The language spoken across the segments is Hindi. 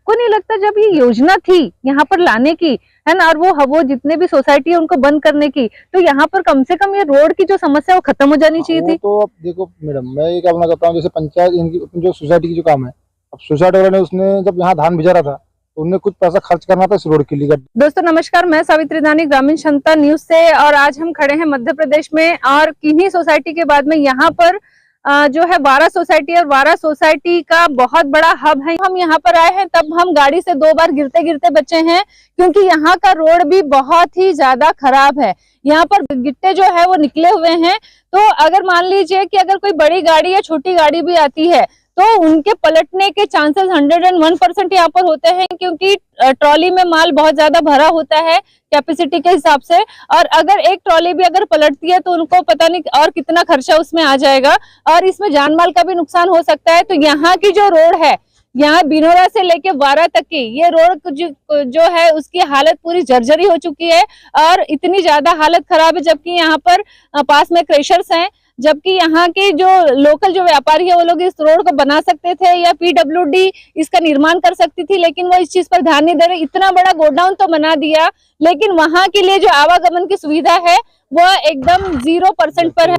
आपको नहीं लगता जब ये योजना थी यहाँ पर लाने की, है ना, और वो जितने भी सोसाइटी है उनको बंद करने की, तो यहाँ पर कम से कम ये रोड की जो समस्या है वो खत्म हो जानी चाहिए थी? तो अब देखो मैडम, मैं ये क्या बोलना चाहता हूँ, जैसे पंचायत इनकी जो सोसाइटी की जो काम है, अब सोसाइटी वाले ने उसने जब यहाँ धान भिजा रहा था तो उन्हें कुछ पैसा खर्च करना था इस रोड के लिए। दोस्तों नमस्कार, मैं सावित्री दानी ग्रामीण जनता न्यूज से, और आज हम खड़े हैं मध्य प्रदेश में, और किन्हीं सोसाइटी के बाद में यहाँ पर जो है वारा सोसाइटी, और वारा सोसाइटी का बहुत बड़ा हब है। हम यहाँ पर आए हैं तब हम गाड़ी से 2 बार गिरते गिरते बचे हैं, क्योंकि यहाँ का रोड भी बहुत ही ज्यादा खराब है। यहाँ पर गिट्टे जो है वो निकले हुए हैं, तो अगर मान लीजिए कि अगर कोई बड़ी गाड़ी या छोटी गाड़ी भी आती है तो उनके पलटने के चांसेस 101% यहाँ पर होते हैं, क्योंकि ट्रॉली में माल बहुत ज्यादा भरा होता है कैपेसिटी के हिसाब से, और अगर एक ट्रॉली भी अगर पलटती है तो उनको पता नहीं और कितना खर्चा उसमें आ जाएगा, और इसमें जान माल का भी नुकसान हो सकता है। तो यहाँ की जो रोड है, यहाँ बिनोरा से लेके वारा तक की ये रोड जो है उसकी हालत पूरी जर्जरी हो चुकी है, और इतनी ज्यादा हालत खराब है, जबकि यहाँ पर पास में क्रेशर्स हैं, जबकि यहाँ के जो लोकल जो व्यापारी है वो लोग इस रोड को बना सकते थे या पीडब्ल्यूडी इसका निर्माण कर सकती थी, लेकिन वो इस चीज पर ध्यान नहीं दे रहे। इतना बड़ा गोडाउन तो बना दिया, लेकिन वहाँ के लिए जो आवागमन की सुविधा है वो एकदम 0% पर है।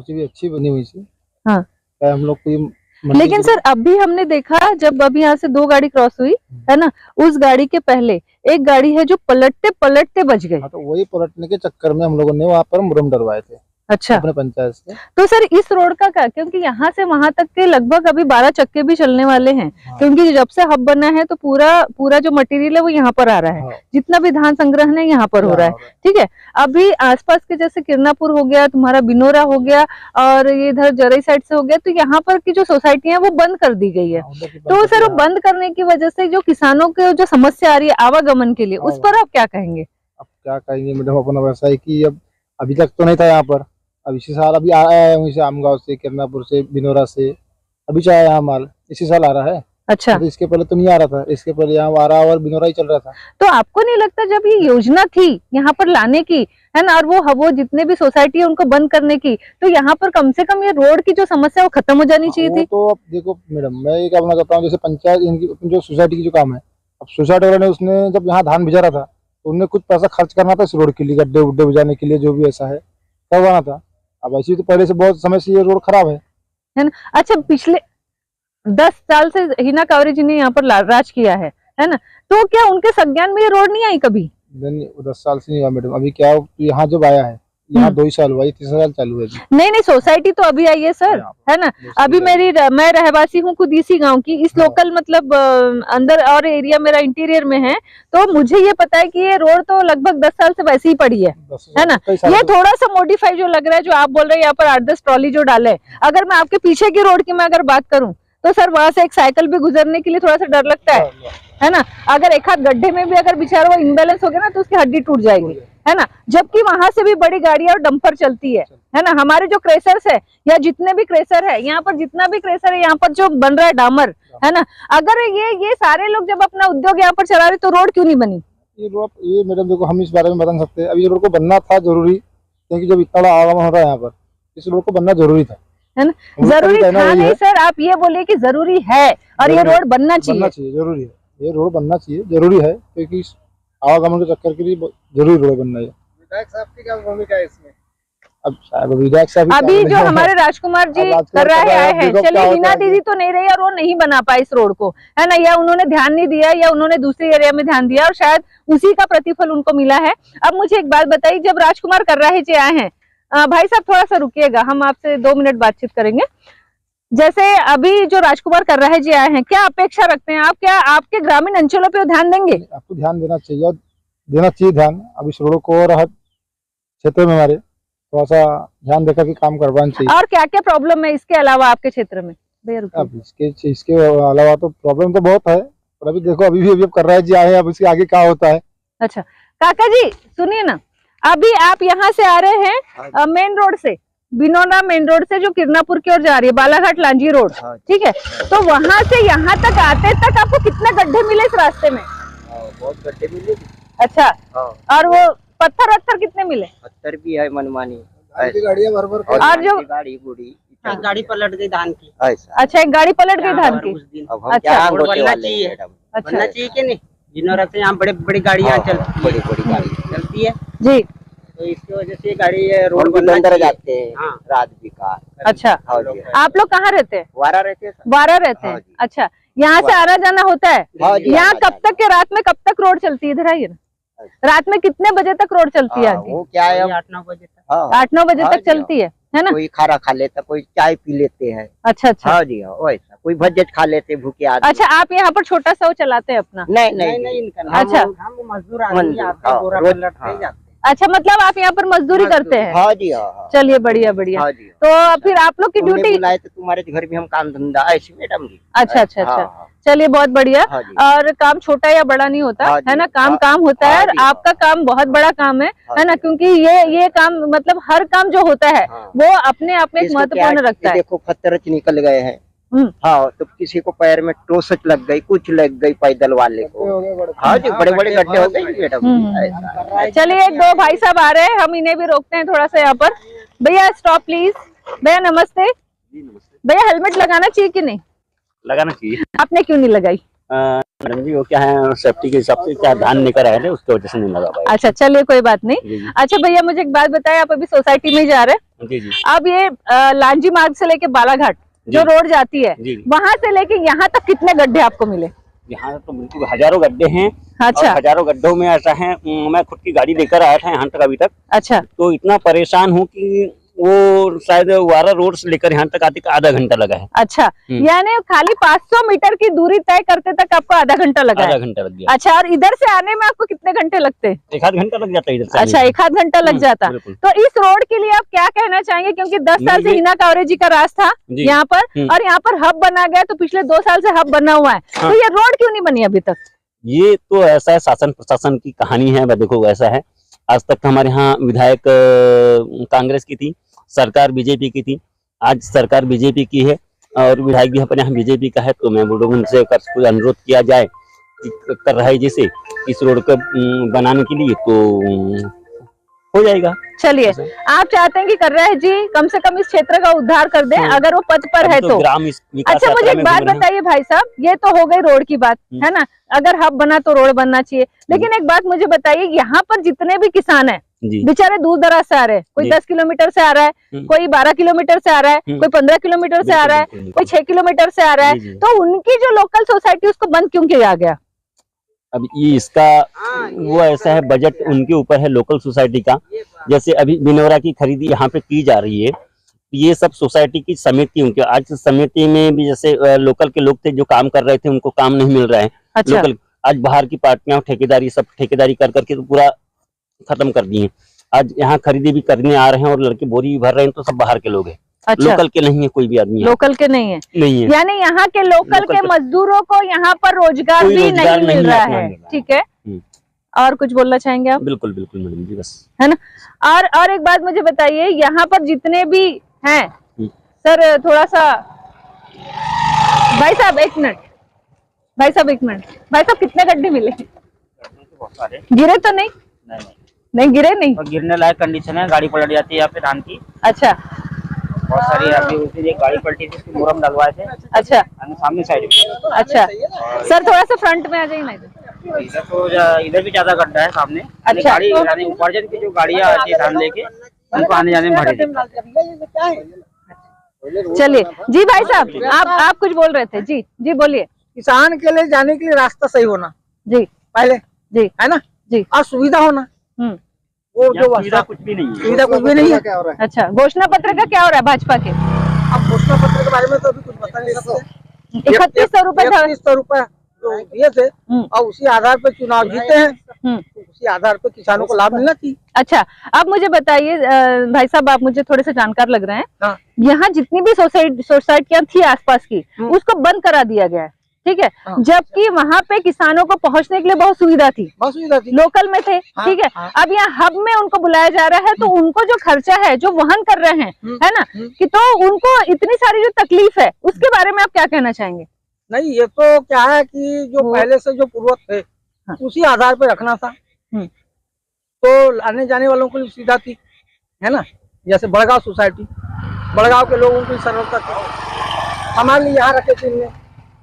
भी अच्छी बनी हुई थी, हाँ, हम लोग को, लेकिन सर अभी हमने देखा जब अभी यहाँ से 2 गाड़ी क्रॉस हुई है ना, उस गाड़ी के पहले एक गाड़ी है जो पलटते पलटते बच गई। तो वही पलटने के चक्कर में हम लोगों ने वहाँ पर मुरम डरवाए थे। अच्छा, अपने पंचायत से। तो सर इस रोड का क्या, क्योंकि यहाँ से वहां तक के लगभग अभी 12 चक्के भी चलने वाले हैं। हाँ। क्योंकि जब से हब बना है तो पूरा जो मटेरियल है वो यहाँ पर आ रहा है। हाँ। जितना भी धान संग्रहण है यहाँ पर हो रहा है, ठीक है। अभी आसपास के जैसे किरनापुर हो गया, तुम्हारा बिनोरा हो गया, और ये इधर जरई साइड से हो गया, तो यहाँ पर की जो सोसाइटी है वो बंद कर दी गई है। तो सर वो बंद करने की वजह से जो किसानों के जो समस्या आ रही है आवागमन के लिए, उस पर आप क्या कहेंगे? अब क्या कहेंगे मैडम, अपना व्यवसाय की अब अभी तक तो नहीं था यहाँ पर, अब इसी साल अभी आया है वहीं से आमगांव से, किरनापुर से, बिनोरा से अभी चाहे यहाँ माल इसी साल आ रहा है। अच्छा, तो इसके पहले तो नहीं आ रहा था, इसके पहले यहाँ वारा और बिनोरा ही चल रहा था। तो आपको नहीं लगता जब ये योजना थी यहाँ पर लाने की, है ना, और वो जितने भी सोसाइटी है उनको बंद करने की, तो यहाँ पर कम से कम ये रोड की जो समस्या है वो खत्म हो जानी चाहिए थी? तो अब देखो मैडम, मैं ये क्या बोलना चाहता हूँ, जैसे पंचायत इनकी जो सोसाइटी की जो काम है, अब सोसाइटी वाले ने उसने जब यहाँ धान भिजा रहा था तो उन्हें कुछ पैसा खर्च करना था इस रोड के लिए, गड्ढे उड्ढे बुझाने के लिए, जो भी ऐसा है करवाना था। अब ऐसी तो पहले से बहुत समय से ये रोड खराब है ना। अच्छा, पिछले 10 साल से हिना कांवरे जी ने यहाँ पर राज किया है ना, तो क्या उनके संज्ञान में ये रोड नहीं आई कभी? नहीं, 10 साल से नहीं हुआ मैडम। अभी क्या यहाँ जब आया है, यहाँ 2 ही साल हुआ, 3 साल चालू है। नहीं, सोसाइटी तो अभी आई है सर, है ना। अभी मैं रहवासी हूँ खुद इसी गांव की, इस लोकल मतलब अंदर और एरिया मेरा इंटीरियर में है, तो मुझे ये पता है कि ये रोड तो लगभग 10 साल से वैसे ही पड़ी है ना। ये थोड़ा सा मॉडिफाई जो लग रहा है, जो आप बोल रहे हैं यहाँ पर 8-10 ट्रॉली जो डाले। अगर मैं आपके पीछे की रोड की मैं अगर बात करूँ तो सर वहां से एक साइकिल भी गुजरने के लिए थोड़ा सा डर लगता है ना। अगर एक हाथ गड्ढे में भी अगर बेचारा वो इम्बैलेंस हो गया ना तो उसकी हड्डी टूट जाएगी, है ना। जबकि वहां से भी बड़ी गाड़ियां और डंपर चलती है ना। हमारे जो क्रेसर्स है या जितने भी क्रेसर है यहाँ पर, जितना भी क्रेसर है यहाँ पर जो बन रहा है डामर, है ना, अगर ये सारे लोग जब अपना उद्योग यहाँ पर चला रहे तो रोड क्यों नहीं बनी? ये मैडम देखो, हम इस बारे में बता नहीं सकते। अभी रोड को बनना था जरूरी, क्योंकि जब इतना बड़ा आवागमन हो रहा है यहाँ पर, इस रोड को बनना जरूरी था, है ना। जरूरी था नहीं सर, आप ये बोलिए कि जरूरी है और ये रोड बनना चाहिए, जरूरी है, ये रोड बनना चाहिए, जरूरी है, क्योंकि आवागमन के चक्कर के लिए जरूरी रोड बनना है। विधायक साहब की क्या भूमिका है इसमें? अब विधायक साहब अभी जो हमारे राजकुमार जी कर रहे हैं, चलिए हिना दीदी तो नहीं रही और वो नहीं बना पाई इस रोड को, है ना, या उन्होंने ध्यान नहीं दिया या उन्होंने दूसरे एरिया में ध्यान दिया और शायद उसी का प्रतिफल उनको मिला है। अब मुझे एक बात बताइए, जब राजकुमार कर रहे जी आए हैं, भाई साहब थोड़ा सा रुकिएगा, हम आपसे 2 मिनट बातचीत करेंगे। जैसे अभी जो राजकुमार कर रहे जी आए हैं, क्या अपेक्षा रखते हैं आप? क्या आपके ग्रामीण अंचलों पे ध्यान देंगे? आपको ध्यान देना चाहिए ध्यान। अब इस रोड को और क्षेत्र में हमारे थोड़ा सा ध्यान देकर के काम करवाना चाहिए। और क्या क्या प्रॉब्लम है इसके अलावा आपके क्षेत्र में? अब इसके अलावा तो प्रॉब्लम तो बहुत है, पर अभी देखो अभी कर रहे जी आए हैं, अब इसके आगे क्या होता है। अच्छा काका जी सुनिए ना, अभी आप यहाँ से आ रहे हैं मेन रोड से, बिनोरा मेन रोड से जो किरनापुर की ओर जा रही है, बालाघाट लांजी रोड, ठीक है, तो वहाँ से यहाँ तक आते तक आपको कितने गड्ढे मिले इस रास्ते में? बहुत गड्ढे मिले। अच्छा, और वो पत्थर कितने मिले? पत्थर भी है मनमानी, गाड़ियाँ भर और जो गाड़ी पलट गई धान की। अच्छा, एक गाड़ी पलट गई धान की। अच्छा, रोड बनना चाहिए, अच्छा बनना चाहिए कि नहीं। जिनोरा से यहाँ बड़ी बड़ी गाड़ियाँ बड़ी बड़ी गाड़ी चलती है, जी। तो इसकी वजह से ये गाड़ी रोड हम भी बनना अंदर चाहिए। जाते हैं हाँ। रात भी कार। अच्छा हाँ जी, आप लोग कहाँ रहते हैं? वारा रहते हैं। 12 रहते हैं। हाँ जी। अच्छा यहाँ से आना जाना होता है? हाँ जी, यहाँ आना कब तक के रात में कब तक रोड चलती है? इधर आइए ना, रात में कितने बजे तक रोड चलती है हाँ, आपकी? वो क्या है अब 8-9 बजे तक। हाँ, 8-9 बजे हाँ तक जी, चलती है ना? कोई खाना खा लेता, कोई चाय पी लेते हैं। अच्छा अच्छा हाँ जी, हाँ वैसा कोई भज्जत खा लेते भूखे आदमी। अच्छा आप यहाँ पर छोटा सा वो चलाते हैं अपना? नहीं नहीं नहीं नहीं, इनका हम- अच्छा। हम मजदूर आदमी आते हैं, हाँ, बोरा रोज- पलट के हाँ। जाते हैं। अच्छा मतलब आप यहाँ पर मजदूरी करते हैं? हाँ जी, हाँ हाँ। चलिए बढ़िया बढ़िया। हाँ जी, तो फिर आप लोग की तुमने ड्यूटी? बुलाए तो तुम्हारे घर भी हम काम धंधा ऐसे मैडम जी। अच्छा अच्छा हाँ, अच्छा हाँ, चलिए बहुत बढ़िया। हाँ जी। और काम छोटा या बड़ा नहीं होता हाँ जी, है ना, काम हाँ, काम होता है। हाँ और जी, आपका काम बहुत बड़ा काम है हाँ ना, जी। क्योंकि ये काम मतलब हर काम जो होता है हाँ। वो अपने आप में एक इसको क्या महत्वपूर्ण है रखता कि है। देखो पत्थरच निकल गए हैं। हम्म। हाँ तो किसी को पैर में टोसच लग गई, कुछ लग गई पैदल वाले को। हाँ जी, बड़े बड़े गड्ढे हो गए मैडम जी, ऐसा। चलिए एक दो भाई साहब आ रहे हैं, हम इन्हें भी रोकते हैं थोड़ा सा यहाँ पर। भैया स्टॉप प्लीज। भैया नमस्ते। भैया हेलमेट लगाना चाहिए कि नहीं? लगाना चाहिए। आपने क्यों नहीं लगाई? मैडम जी वो क्या है, सेफ्टी के हिसाब से क्या ध्यान लेकर आए थे, उसकी वजह से नहीं लगा पाया। अच्छा चलिए कोई बात नहीं। जी जी अच्छा भैया मुझे एक बात बताएं, आप अभी सोसाइटी में ही जा रहे हैं? जी जी अब ये लांजी मार्ग से लेके बालाघाट जो जी। रोड जाती है जी। वहां से लेके यहाँ तक कितने गड्ढे आपको मिले? यहाँ तो बिल्कुल हजारों गड्ढे हैं। अच्छा और हजारों गड्ढों में ऐसा है, मैं खुद की गाड़ी लेकर आया था यहाँ तक अभी तक, अच्छा तो इतना परेशान हूँ कि वो शायद वारा रोड से लेकर यहाँ तक आते आधा घंटा लगा है। अच्छा यानी खाली 500 मीटर की दूरी तय करते तक आपको आधा घंटा लगा आधा है? घंटा लग गया। अच्छा और इधर से आने में आपको कितने घंटे लगते? एक आध घंटा लग जाता है इधर से अच्छा आने में। एक आध घंटा लग जाता। बिल्कुल। तो इस रोड के लिए आप क्या कहना चाहेंगे, क्योंकि 10 साल से ये- हिना कावरे जी का राज था जी। यहाँ पर, और यहाँ पर हब बना गया, तो पिछले 2 साल से हब बना हुआ है, हाँ। तो ये रोड क्यों नहीं बनी अभी तक? ये तो ऐसा है, शासन प्रशासन की कहानी है। वह देखो ऐसा है, आज तक हमारे यहाँ विधायक कांग्रेस की थी, सरकार बीजेपी की थी, आज सरकार बीजेपी की है और विधायक भी अपने यहाँ बीजेपी का है। तो मैं बोल रहा हूँ उनसे कुछ अनुरोध किया जाए कि कर रहा है जैसे इस रोड को बनाने के लिए, तो हो जाएगा। चलिए आप चाहते हैं कि कर रहे हैं जी, कम से कम इस क्षेत्र का उद्धार कर दें अगर वो पद पर है तो। ग्राम विकास अच्छा मुझे यात्रा एक में बात घूम रहे हैं। बताइए भाई साहब, ये तो हो गई रोड की बात है ना, अगर हब बना तो रोड बनना चाहिए, लेकिन एक बात मुझे बताइए, यहाँ पर जितने भी किसान हैं जी बेचारे दूर दराज से आ रहे हैं, कोई जी। 10 किलोमीटर से आ रहा है, कोई 12 किलोमीटर से आ रहा है, कोई 15 किलोमीटर से आ रहा है, बिल्कुल, कोई 6 किलोमीटर से आ रहा है, जी, जी। तो उनकी जो लोकल सोसाइटी उसको बंद क्यों किया गया? अब ये इसका वो ऐसा है, बजट उनके ऊपर है लोकल सोसाइटी का। जैसे अभी बिनौरा की खरीदी यहाँ पे की जा रही है, ये सब सोसाइटी की समिति, उनके आज समिति में भी जैसे लोकल के लोग थे जो काम कर रहे थे, उनको काम नहीं मिल रहा है। अच्छा लोकल आज बाहर की पार्टियां ठेकेदारी सब ठेकेदारी कर करके तो पूरा खत्म कर दिए। आज यहाँ खरीदी भी करने आ रहे हैं और लड़के बोरी भी भर रहे हैं, तो सब बाहर के लोग हैं, अच्छा लोकल के नहीं है कोई भी आदमी यहाँ लोकल के नहीं है, नहीं है। यानी यहाँ के लोकल लोकल के के- मजदूरों को यहाँ पर रोजगार कोई भी रोजगार नहीं मिल नहीं रहा अपना है। मिल रहा है। ठीक है, और कुछ बोलना चाहेंगे आप? बिल्कुल बिल्कुल मैडम जी, बस है ना। और एक बात मुझे बताइए, यहाँ पर जितने भी हैं सर, थोड़ा सा भाई साहब एक मिनट, भाई साहब एक मिनट, भाई साहब कितने गड्ढे मिले? बहुत सारे गिरे तो नहीं? नहीं गिरे नहीं? और गिरने लायक कंडीशन है, गाड़ी पलट जाती है यहाँ पे धान की। अच्छा बहुत सारी अभी उसी दिन एक गाड़ी पलटी थी, उसकी मुरम डलवाए थे अच्छा सामने साइड में। अच्छा सर थोड़ा सा फ्रंट में आ जाइए ना इधर। इधर तो इधर भी ज्यादा गड्ढा है सामने। अच्छा। गाड़ी यानी उपार्जन की जो गाड़ियाँ आती है धान लेके, उनको आने जाने में भारी दिक्कत है। चलिए जी भाई साहब, आप कुछ बोल रहे थे जी? जी बोलिए। किसान के लिए जाने के लिए रास्ता सही होना जी पहले, जी है ना जी। और सुविधा होना, हम्म वो जो सुविधा कुछ भी नहीं है। सुविधा कुछ भी नहीं है। क्या हो रहा है? अच्छा घोषणा पत्र का क्या हो रहा है भाजपा के? अब घोषणा पत्र के बारे में तो अभी कुछ बता नहीं सकते। 3100 रुपए था। 3100 रुपए जो दिए थे और उसी आधार पर चुनाव जीते हैं, तो उसी आधार पर किसानों को लाभ मिलना चाहिए। अच्छा अब मुझे बताइए भाई साहब, आप मुझे थोड़े से जानकार लग रहे हैं, हाँ। यहाँ जितनी भी सोसाइटियां थी आसपास की, उसको बंद करा दिया गया है, ठीक है, हाँ। जबकि वहाँ पे किसानों को पहुँचने के लिए बहुत सुविधा थी, बहुत सुविधा थी। लोकल में थे, हाँ, ठीक है। हाँ। अब यहाँ हब में उनको बुलाया जा रहा है, तो उनको जो खर्चा है जो वहन कर रहे हैं, है ना, कि तो उनको इतनी सारी जो तकलीफ है उसके बारे में आप क्या कहना चाहेंगे? नहीं, ये तो क्या है कि जो पहले से जो पूर्वज थे हाँ। उसी आधार पर रखना था, तो आने जाने वालों को भी सुविधा थी, है ना। जैसे बड़गांव सोसाइटी, बड़गांव के लोगों की सरलता थी, हमारे लिए यहाँ रखे थे इनने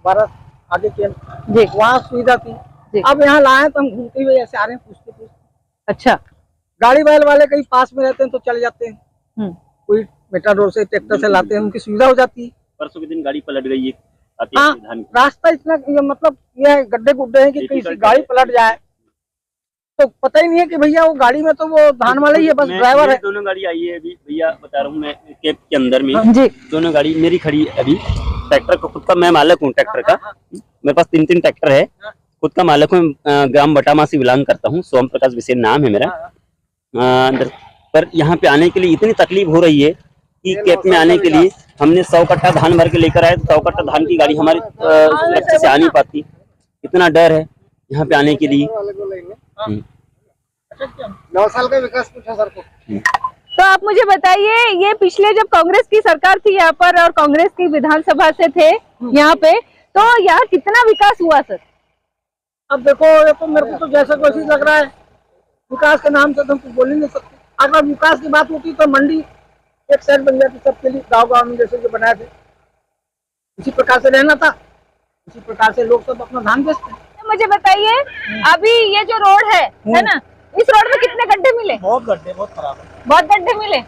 12 आगे के जी वहाँ सुविधा थी। जी। अब यहाँ लाए तो हम घूमते हुए ऐसे आ रहे हैं पूछते। अच्छा। गाड़ी बैल वाले कहीं पास में रहते हैं तो चले जाते हैं, कोई मेटाडोर से ट्रैक्टर से लाते हैं, उनकी सुविधा हो जाती है। परसों के दिन गाड़ी पलट गई है हाँ, रास्ता इतना मतलब ये गड्ढे गुड्ढे हैं कि किसी गाड़ी पलट जाए तो पता ही नहीं है कि भैया वो गाड़ी में तो वो धान वाला ही है, बस ड्राइवर है। दोनों गाड़ी आई है अभी भैया बता रहा हूँ मैं कैब के अंदर में जी दोनों गाड़ी मेरी खड़ी है अभी। ट्रैक्टर का खुद का मैं मालिक हूँ ट्रैक्टर का, मेरे पास 3 ट्रैक्टर है, खुद का मालिक हूँ। ग्राम बटामा से बिलोंग करता हूँ, सोम प्रकाश विशेष नाम है मेरा। अंदर पर यहाँ पे आने के लिए इतनी तकलीफ हो रही है कि कैब में आने के लिए हमने 100 कट्टा धान भर के लेकर आए, 100 कट्टा धान की गाड़ी हमारी सुरक्षा से आ नहीं पाती, इतना डर है यहाँ पे आने के लिए। 9 साल का विकास पूछा सर को। तो आप मुझे बताइए, ये पिछले जब कांग्रेस की सरकार थी यहाँ पर और कांग्रेस की विधानसभा से थे यहाँ पे, तो यहाँ कितना विकास हुआ सर? अब देखो ये तो मेरे को तो जैसा कोशिश लग रहा है, विकास के नाम से तो हम कुछ बोल ही नहीं सकते। अगर विकास की बात होती तो मंडी एक साइड बन जाती सबके लिए, गाँव में जैसे जो बनाए थे इसी प्रकार से रहना था, इसी प्रकार से लोग सब अपना धान बेचते हैं। तो मुझे बताइए, अभी ये जो रोड है ना, इस रोड में कितने गड्ढे मिले? बहुत गड्ढे, बहुत खराब है। बहुत गड्ढे मिले।